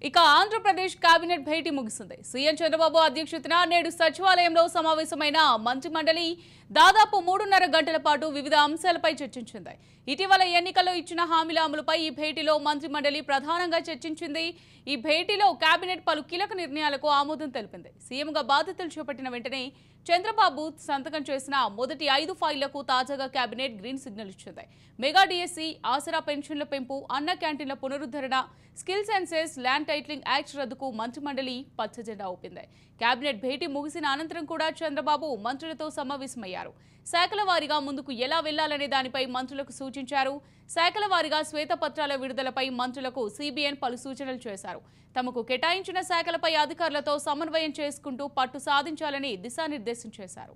ఇక ఆంధ్రప్రదేశ్ కేబినెట్ భేటీ ముగిసింది. సీఎం చంద్రబాబు అధ్యక్షతన నేడు సచివాలయంలో సమావేశమైన మంత్రిమండలి దాదాపు 3.5 గంటల పాటు వివిధ అంశాలపై చర్చించింది. ఇటీవల ఎన్నికల్లో ఇచ్చిన హామీల అమలుపై ఈ భేటీలో మంత్రిమండలి ప్రధానంగా చర్చించింది. ఈ భేటీలో కేబినెట్ పలు కీలక నిర్ణయాలకు ఆమోదం తెలిపింది. సీఎంగా బాధ్యతలు చేపట్టిన వెంటనే చంద్రబాబు సంతకం చేసిన మొదటి 5 ఫైళ్లకు తాజాగా కేబినెట్ గ్రీన్ సిగ్నల్ ఇచ్చింది. మెగా డిఎస్సీ, ఆసరా పెన్షన్ల పెంపు, అన్న క్యాంటీన్ల పునరుద్ధరణ, skill census, land titling act రద్దుకు మంత్రిమండలి పచ్చజెండా ఊపింది. కేబినెట్ భేటీ ముగిసిన అనంతరం కూడా చంద్రబాబు మంత్రులతో సమావేశమయ్యారు. శాఖల వారీగా ముందుకు ఎలా వెళ్లాలనే దానిపై మంత్రులకు సూచించారు. శాఖల వారీగా శ్వేతపత్రాల విడుదలపై మంత్రులకు సిబిఎన్ పలు సూచనలు చేశారు. తమకు కేటాయించిన శాఖలపై అధికారులతో సమన్వయం చేసుకుంటూ పట్టు సాధించాలని దిశానిర్దేశం చేశారు.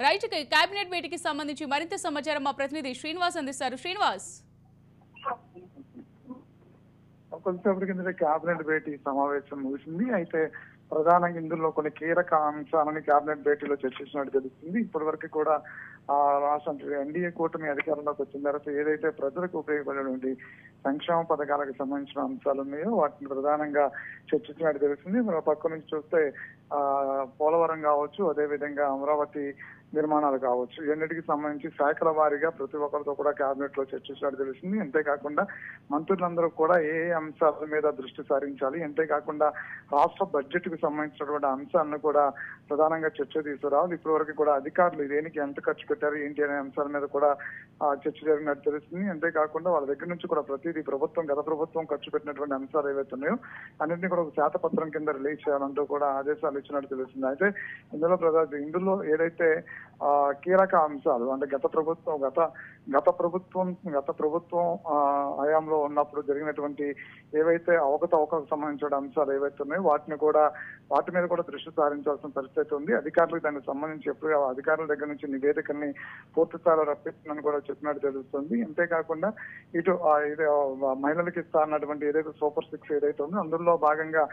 రైట్, కేబినెట్ భేటీకి సంబంధించి మరింత సమాచారం మా ప్రతినిధి శ్రీనివాస్ అందిస్తారు. శ్రీనివాస్, కొంతసేపటి కింద కేబినెట్ భేటీ సమావేశం ముగిసింది. అయితే ప్రధానంగా ఇందులో కొన్ని కీలక అంశాలని కేబినెట్ భేటీలో చర్చించినట్టు తెలుస్తుంది. ఇప్పటి వరకు కూడా రాష్ట్ర ఎన్డీఏ కూటమి అధికారంలోకి వచ్చిన తర్వాత ఏదైతే ప్రజలకు ఉపయోగపడేటువంటి సంక్షేమ పథకాలకు సంబంధించిన అంశాలు ఉన్నాయో వాటిని ప్రధానంగా చర్చించినట్టు తెలుస్తుంది. మరో పక్క నుంచి చూస్తే పోలవరం కావచ్చు, అదేవిధంగా అమరావతి నిర్మాణాలు కావచ్చు, ఇవన్నిటికి సంబంధించి శాఖల వారీగా ప్రతి ఒక్కరితో కూడా కేబినెట్ లో చర్చించినట్టు తెలిసింది. అంతేకాకుండా మంత్రులందరూ కూడా ఏ అంశాల మీద దృష్టి సారించాలి, అంతేకాకుండా రాష్ట్ర బడ్జెట్ కి సంబంధించినటువంటి అంశాలను కూడా ప్రధానంగా చర్చ తీసుకురావాలి. ఇప్పటి వరకు కూడా అధికారులు దేనికి ఎంత ఖర్చు పెట్టారు ఏంటి అనే అంశాల మీద కూడా చర్చ జరిగినట్టు తెలుస్తుంది. అంతేకాకుండా వాళ్ళ దగ్గర నుంచి కూడా ప్రతిదీ గత ప్రభుత్వం ఖర్చు పెట్టినటువంటి అంశాలు ఏవైతే ఉన్నాయో అన్నింటినీ కూడా ఒక శాతపత్రం కింద రిలీజ్ చేయాలంటూ కూడా ఆదేశాలు ఇచ్చినట్టు తెలుస్తుంది. అయితే ఇందులో ఏదైతే కీలక అంశాలు అంటే గత ప్రభుత్వం హయాంలో ఉన్నప్పుడు జరిగినటువంటి ఏవైతే అవకతవకలకు సంబంధించిన అంశాలు ఏవైతే ఉన్నాయో వాటి మీద కూడా దృష్టి సారించాల్సిన పరిస్థితి ఉంది. అధికారులకు దానికి సంబంధించి ఎప్పుడు అధికారుల దగ్గర నుంచి నివేదికల్ని పూర్తి స్థాయిలో రప్పిస్తుందని కూడా చెప్పినట్టు తెలుస్తుంది. అంతేకాకుండా ఇటు మహిళలకు ఇస్తానటువంటి ఏదైతే సూపర్ 6 ఏదైతే ఉందో అందులో భాగంగా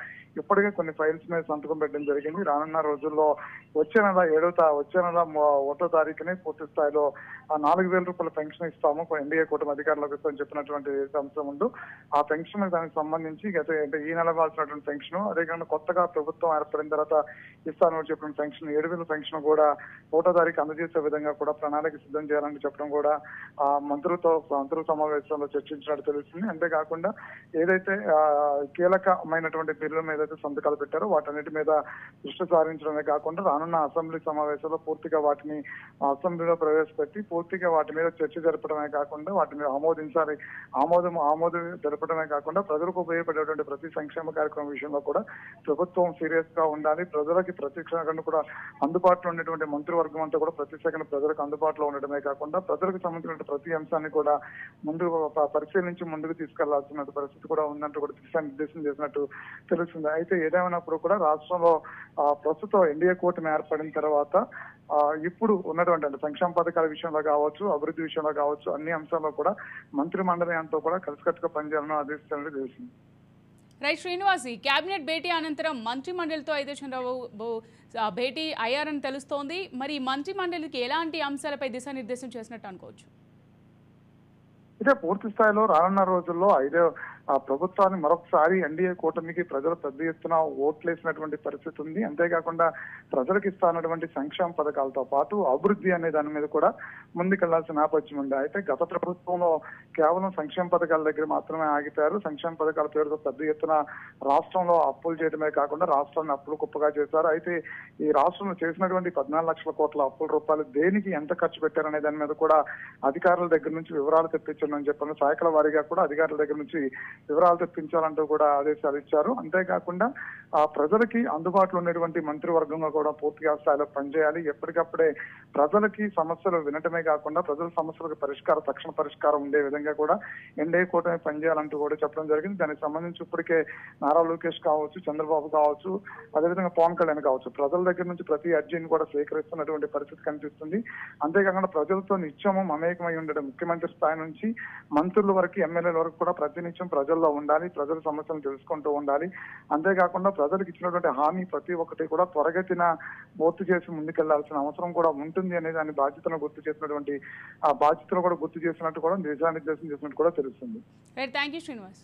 ఇప్పటికే కొన్ని ఫైల్స్ మీద సంతకం పెట్టడం జరిగింది. రానున్న రోజుల్లో వచ్చే నెల 1వ తారీఖునే పూర్తి స్థాయిలో 4,000 రూపాయల పెన్షన్ ఇస్తాము ఎన్డీఏ కూటమి అధికారులకు ఇస్తామని చెప్పినటువంటి అంశం ఉందో ఆ పెన్షన్ దానికి సంబంధించి ఈ నెల ఇవ్వాల్సినటువంటి పెన్షన్, అదేవిధంగా కొత్తగా ప్రభుత్వం ఏర్పడిన తర్వాత ఇస్తానని చెప్పిన పెన్షన్ 7,000 పెన్షన్ కూడా 1వ తారీఖు అందజేసే విధంగా కూడా ప్రణాళిక సిద్ధం చేయాలని చెప్పడం కూడా మంత్రుల సమావేశంలో చర్చించినట్టు తెలుస్తుంది. అంతేకాకుండా ఏదైతే కీలకమైనటువంటి బిల్లుల మీద అయితే సంతకాలు పెట్టారో వాటన్నిటి మీద దృష్టి సారించడమే కాకుండా రానున్న అసెంబ్లీ సమావేశంలో పూర్తిగా వాటిని అసెంబ్లీలో ప్రవేశపెట్టి పూర్తిగా వాటి మీద చర్చ జరపడమే కాకుండా వాటి మీద ఆమోదం జరపడమే కాకుండా ప్రజలకు ఉపయోగపడేటువంటి ప్రతి సంక్షేమ కార్యక్రమం విషయంలో కూడా ప్రభుత్వం సీరియస్ గా ఉండాలి. ప్రజలకి ప్రతి సెకండ్ కూడా అందుబాటులో ఉండేటువంటి మంత్రివర్గం అంతా కూడా ప్రతి సెకండ్ ప్రజలకు అందుబాటులో ఉండడమే కాకుండా ప్రజలకు సంబంధించిన ప్రతి అంశాన్ని కూడా పరిశీలించి ముందుకు తీసుకెళ్లాల్సిన పరిస్థితి కూడా ఉందంటూ కూడా దిశానిర్దేశం చేసినట్టు తెలుస్తుంది. అయితే ఏదేమైనప్పుడు కూడా రాష్ట్రంలో ప్రస్తుతం ఎన్డీఏ కూటమి ఏర్పడిన తర్వాత ఇప్పుడు ఉన్నటువంటి అంటే సంక్షేమ పథకాల విషయంలో కావచ్చు, అభివృద్ధి విషయంలో కావచ్చు, అన్ని అంశాల్లో కూడా మంత్రి మండలి అంతా కూడా కలిసికట్టుగా పనిచేయాలని ఆదేశించాలని తెలిసింది. రైట్ శ్రీనివాస్, ఈ కేబినెట్ భేటీ అనంతరం మంత్రి మండలితో అయితే చంద్రబాబు భేటీ అయ్యారని తెలుస్తోంది. మరి మంత్రి మండలికి ఎలాంటి అంశాలపై దిశానిర్దేశం చేసినట్టు అనుకోవచ్చు? ఇదే పూర్తి స్థాయిలో రానున్న రోజుల్లో ప్రభుత్వాన్ని మరొకసారి ఎన్డీఏ కూటమికి ప్రజలు పెద్ద ఎత్తున ఓట్లేసినటువంటి పరిస్థితి ఉంది. అంతేకాకుండా ప్రజలకు ఇస్తానటువంటి సంక్షేమ పథకాలతో పాటు అభివృద్ధి అనే దాని మీద కూడా ముందుకెళ్లాల్సిన నేపథ్యం ఉంది. అయితే గత ప్రభుత్వంలో కేవలం సంక్షేమ పథకాల దగ్గర మాత్రమే ఆగిపోయారు. సంక్షేమ పథకాల పేరుతో పెద్ద ఎత్తున రాష్ట్రంలో అప్పులు చేయడమే కాకుండా రాష్ట్రాన్ని అప్పులు కుప్పగా చేశారు. అయితే ఈ రాష్ట్రంలో చేసినటువంటి 14 లక్షల కోట్ల అప్పుల రూపాయలు దేనికి ఎంత ఖర్చు పెట్టారనే దాని మీద కూడా అధికారుల దగ్గర నుంచి వివరాలు తెప్పించండి చెప్పారు. శాఖల వారీగా కూడా అధికారుల దగ్గర నుంచి వివరాలు తెప్పించాలంటూ కూడా ఆదేశాలు ఇచ్చారు. అంతేకాకుండా ప్రజలకి అందుబాటులో ఉన్నటువంటి మంత్రివర్గంగా కూడా పూర్తిగా స్థాయిలో పనిచేయాలి. ఎప్పటికప్పుడే ప్రజలకి సమస్యలు వినటమే కాకుండా ప్రజల సమస్యలకు తక్షణ పరిష్కారం ఉండే విధంగా కూడా ఎన్డీఏ కూటమి పనిచేయాలంటూ కూడా చెప్పడం జరిగింది. దానికి సంబంధించి ఇప్పటికే నారా లోకేష్ కావచ్చు, చంద్రబాబు కావచ్చు, అదేవిధంగా పవన్ కళ్యాణ్ కావచ్చు ప్రజల దగ్గర నుంచి ప్రతి అర్జీని కూడా స్వీకరిస్తున్నటువంటి పరిస్థితి కనిపిస్తుంది. అంతేకాకుండా ప్రజలతో నిత్యము మమేకమై ఉండడం ముఖ్యమంత్రి స్థాయి నుంచి మంత్రుల వరకు, ఎమ్మెల్యేల వరకు కూడా ప్రతినిత్యం ప్రజల్లో ఉండాలి, ప్రజల సమస్యలను తెలుసుకుంటూ ఉండాలి. అంతేకాకుండా ప్రజలకు ఇచ్చినటువంటి హామీ ప్రతి ఒక్కటి కూడా త్వరగతిన పూర్తి చేసి ముందుకెళ్లాల్సిన అవసరం కూడా ఉంటుంది అనే దాని బాధ్యతను గుర్తు చేసినటువంటి ఆ బాధ్యతను కూడా గుర్తు చేసినట్టు కూడా దిశానిర్దేశం చేసినట్టు కూడా తెలుస్తుంది. Thank you Srinivas.